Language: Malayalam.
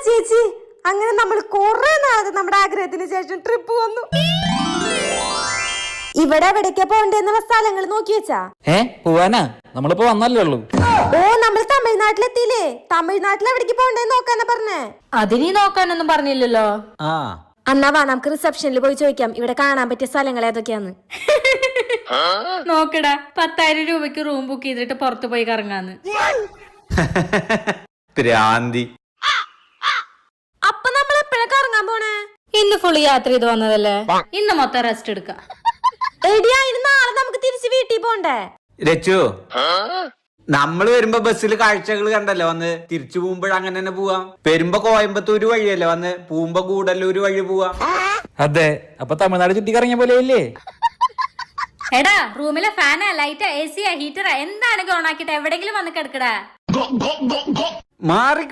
ചേച്ചി, അങ്ങനെ നമ്മൾ കുറെ നാളത്തെ നമ്മുടെ ആഗ്രഹത്തിന് ശേഷം ട്രിപ്പ് വന്നു. ഇവിടെ എവിടേക്കാ പോണ്ടെന്നുള്ള സ്ഥലങ്ങൾ നോക്കി വെച്ചാ? പോവാനാ? നമ്മളിപ്പോ വന്നല്ലേ ഉള്ളൂ. ഓ, നമ്മൾ തമിഴ്നാട്ടിലെത്തിയില്ലേ? തമിഴ്നാട്ടിൽ എവിടേക്ക് പോണ്ടെന്ന് നോക്കാനാ പറഞ്ഞേ. അതിനീ നോക്കാനൊന്നും പറഞ്ഞില്ലല്ലോ. എന്നാ വാ, നമുക്ക് റിസപ്ഷനിൽ പോയി ചോദിക്കാം ഇവിടെ കാണാൻ പറ്റിയ സ്ഥലങ്ങൾ ഏതൊക്കെയാന്ന്. നോക്കടാ, 10,000 രൂപയ്ക്ക് റൂം ബുക്ക് ചെയ്തിട്ട് പുറത്തു പോയി കറങ്ങാന്ന്. അപ്പൊ നമ്മൾ എപ്പോഴാ കറങ്ങാൻ പോണേ? ഇന്ന് ഫുള്ള് യാത്ര ചെയ്ത് വന്നതല്ലേ, ഇന്ന് മൊത്തം റെസ്റ്റ് എടുക്കാം. എടിയാ, ഇനി നാളെ നമുക്ക് തിരിച്ച് വീട്ടിൽ പോണ്ടേ? രച്ചു, നമ്മള് വരുമ്പോ ബസ്സിൽ കാഴ്ചകൾ കണ്ടല്ലോ, വന്ന് തിരിച്ചു പോകുമ്പോഴ അങ്ങനെ തന്നെ പോവാം. വരുമ്പോ കോയമ്പത്തൂര് വഴിയല്ലേ വന്ന്, പോകുമ്പോ ഗൂഡല്ലൂര് വഴി പോവാം. അതെ, അപ്പൊ തമിഴ്നാട് ചുറ്റിക്കറങ്ങിയ പോലെ ഇല്ലേ? എടാ, റൂമിലെ ഫാനാ, ലൈറ്റാ, എസിയാ, ഹീറ്ററാ എന്താണെങ്കിൽ ഓണാക്കിട്ട് എവിടെങ്കിലും വന്ന് കിടക്കടാ. മാറി